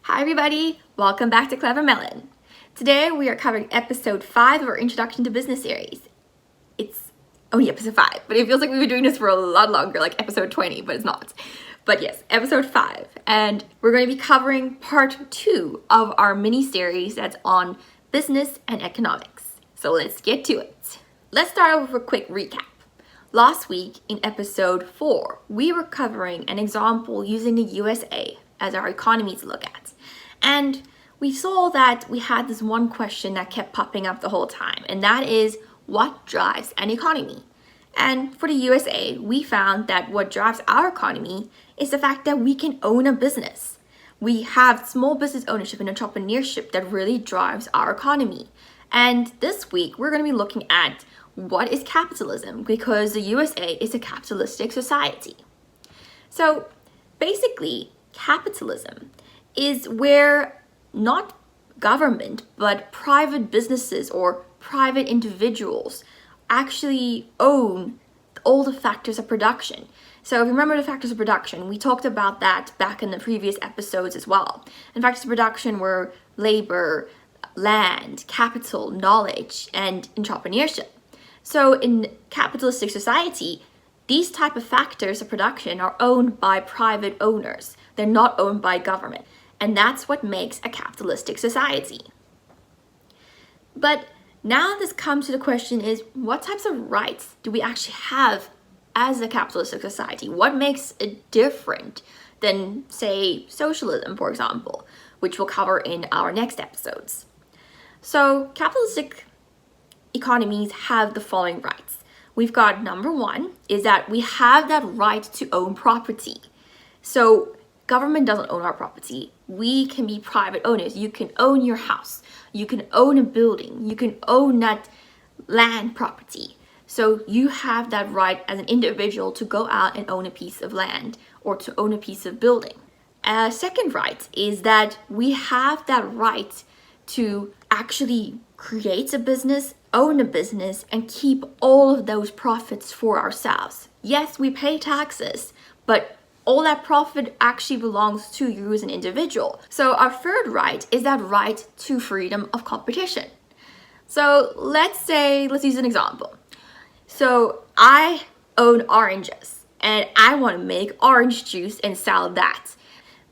Hi everybody, welcome back to Clever Melon. Today we are covering episode 5 of our Introduction to Business series. It's only episode 5, but it feels like we've been doing this for a lot longer, like episode 20, but it's not. But yes, episode 5, and we're going to be covering part 2 of our mini-series that's on business and economics. So let's get to it. Let's start off with a quick recap. Last week in episode 4, we were covering an example using the USA as our economy to look at. And we saw that we had this one question that kept popping up the whole time, and that is, what drives an economy? And for the USA, we found that what drives our economy is the fact that we can own a business. We have small business ownership and entrepreneurship that really drives our economy. And this week, we're going to be looking at what is capitalism, because the USA is a capitalistic society. So basically, capitalism is where not government, but private businesses or private individuals actually own all the factors of production. So if you remember the factors of production, we talked about that back in the previous episodes as well. And factors of production were labor, land, capital, knowledge, and entrepreneurship. So in capitalistic society, these type of factors of production are owned by private owners. They're not owned by government. And that's what makes a capitalistic society. But now this comes to the question is, what types of rights do we actually have as a capitalistic society? What makes it different than, say, socialism, for example, which we'll cover in our next episodes? So capitalistic economies have the following rights. We've got number 1 is that we have that right to own property. So government doesn't own our property. We can be private owners. You can own your house. You can own a building. You can own that land property. So you have that right as an individual to go out and own a piece of land or to own a piece of building. A second right is that we have that right to actually create a business, own a business, and keep all of those profits for ourselves. Yes, we pay taxes, but all that profit actually belongs to you as an individual. So our third right is that right to freedom of competition. So let's use an example. So I own oranges and I want to make orange juice and sell that.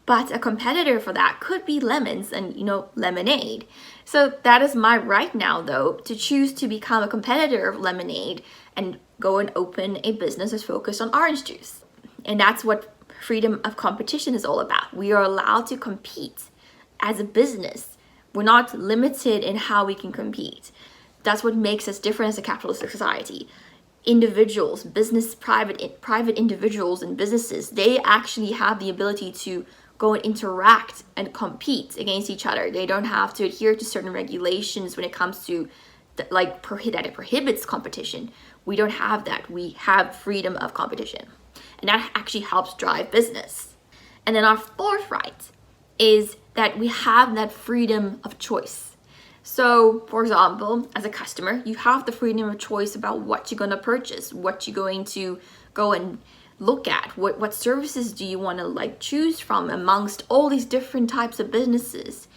But a competitor for that could be lemons and, lemonade. So that is my right now, though, to choose to become a competitor of lemonade and go and open a business that's focused on orange juice. And that's what freedom of competition is all about. We are allowed to compete as a business. We're not limited in how we can compete. That's what makes us different as a capitalistic society. Individuals, private individuals and businesses, they actually have the ability to go and interact and compete against each other. They don't have to adhere to certain regulations when it comes to that it prohibits competition. We don't have that. We have freedom of competition. And that actually helps drive business. And then our fourth right is that we have that freedom of choice. So, for example, as a customer, you have the freedom of choice about what you're going to purchase, what you're going to go and look at, what services do you want to choose from amongst all these different types of businesses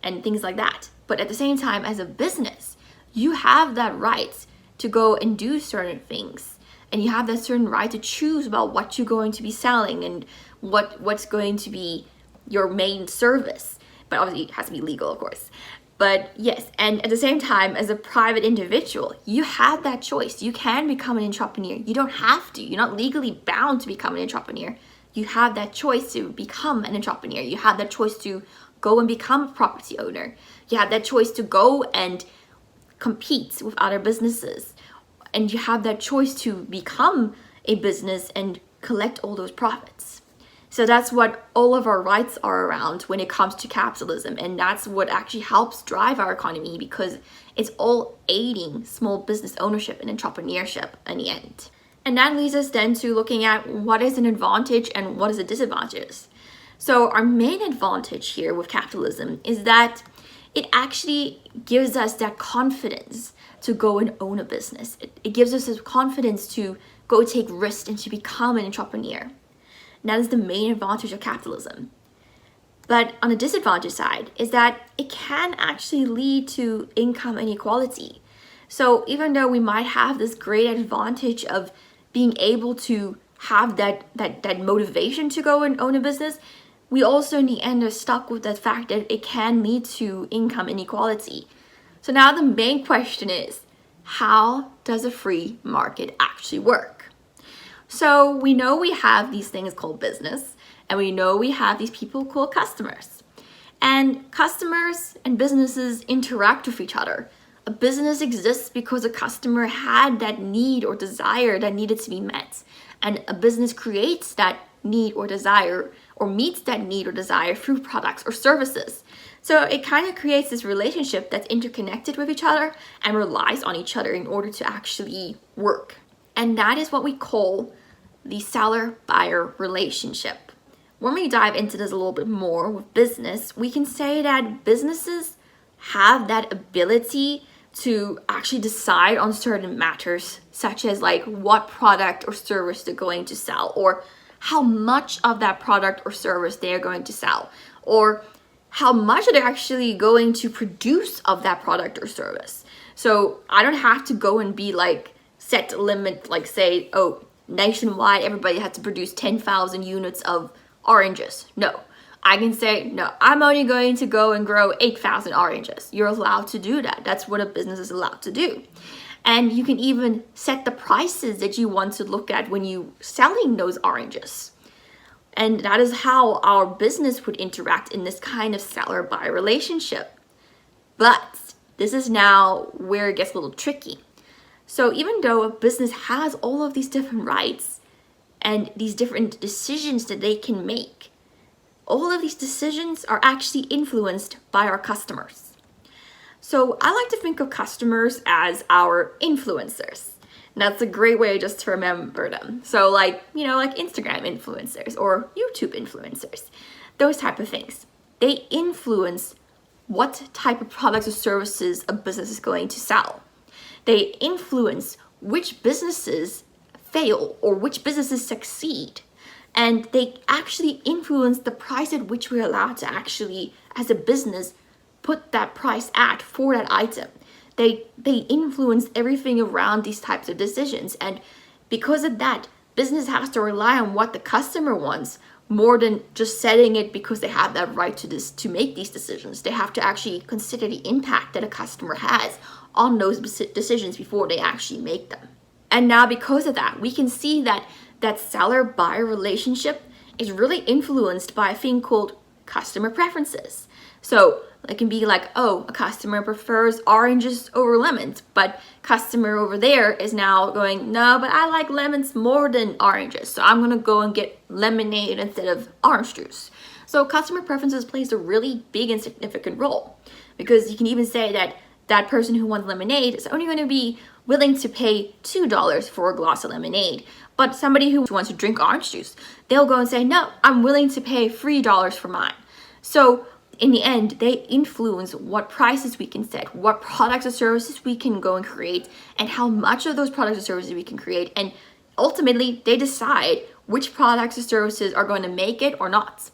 and things like that. But at the same time, as a business, you have that right to go and do certain things. And you have that certain right to choose about what you're going to be selling and what's going to be your main service. But obviously it has to be legal, of course. But yes, and at the same time, as a private individual, you have that choice. You can become an entrepreneur. You don't have to. You're not legally bound to become an entrepreneur. You have that choice to become an entrepreneur. You have that choice to go and become a property owner. You have that choice to go and compete with other businesses. And you have that choice to become a business and collect all those profits. So that's what all of our rights are around when it comes to capitalism. And that's what actually helps drive our economy, because it's all aiding small business ownership and entrepreneurship in the end. And that leads us then to looking at what is an advantage and what is a disadvantage. So our main advantage here with capitalism is that it actually gives us that confidence to go and own a business. It gives us this confidence to go take risks and to become an entrepreneur. And that is the main advantage of capitalism. But on the disadvantage side is that it can actually lead to income inequality. So even though we might have this great advantage of being able to have that motivation to go and own a business, we also in the end are stuck with the fact that it can lead to income inequality. So now the main question is, how does a free market actually work? So we know we have these things called business, and we know we have these people called customers. And customers and businesses interact with each other. A business exists because a customer had that need or desire that needed to be met. And a business creates that need or desire, or meets that need or desire through products or services. So it kind of creates this relationship that's interconnected with each other and relies on each other in order to actually work. And that is what we call the seller-buyer relationship. When we dive into this a little bit more with business, we can say that businesses have that ability to actually decide on certain matters, such as like what product or service they're going to sell, or how much of that product or service they are going to sell, or how much they're actually going to produce of that product or service. So I don't have to go and be like set a limit, like say, oh, nationwide everybody has to produce 10,000 units of oranges. No, I can say, no, I'm only going to go and grow 8,000 oranges. You're allowed to do that. That's what a business is allowed to do. And you can even set the prices that you want to look at when you selling those oranges. And that is how our business would interact in this kind of seller-buyer relationship. But this is now where it gets a little tricky. So even though a business has all of these different rights and these different decisions that they can make, all of these decisions are actually influenced by our customers. So I like to think of customers as our influencers. And that's a great way just to remember them. So like, like Instagram influencers or YouTube influencers, those type of things. They influence what type of products or services a business is going to sell. They influence which businesses fail or which businesses succeed. And they actually influence the price at which we're allowed to actually, as a business, put that price at for that item. They influence everything around these types of decisions. And because of that, business has to rely on what the customer wants more than just setting it because they have that right to make these decisions. They have to actually consider the impact that a customer has on those decisions before they actually make them. And now because of that, we can see that seller-buyer relationship is really influenced by a thing called customer preferences. So it can be like, oh, a customer prefers oranges over lemons, but customer over there is now going, no, but I like lemons more than oranges, so I'm gonna go and get lemonade instead of orange juice. So customer preferences plays a really big and significant role, because you can even say that person who wants lemonade is only going to be willing to pay $2 for a glass of lemonade. But somebody who wants to drink orange juice, they'll go and say, no, I'm willing to pay $3 for mine. So in the end, they influence what prices we can set, what products or services we can go and create, and how much of those products or services we can create. And ultimately, they decide which products or services are going to make it or not,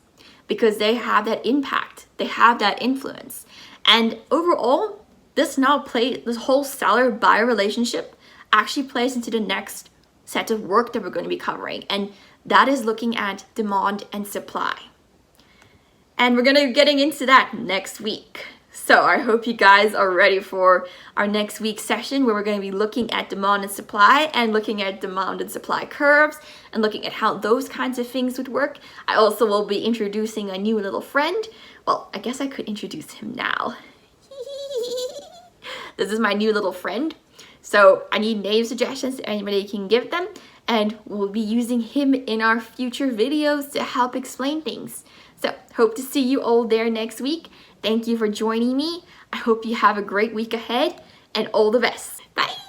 because they have that impact, they have that influence. And overall, this whole seller-buyer relationship actually plays into the next set of work that we're going to be covering, and that is looking at demand and supply. And we're going to be getting into that next week. So I hope you guys are ready for our next week's session, where we're going to be looking at demand and supply, and looking at demand and supply curves, and looking at how those kinds of things would work. I also will be introducing a new little friend. Well, I guess I could introduce him now. This is my new little friend. So I need name suggestions to anybody can give them, and we'll be using him in our future videos to help explain things. So hope to see you all there next week. Thank you for joining me. I hope you have a great week ahead, and all the best. Bye.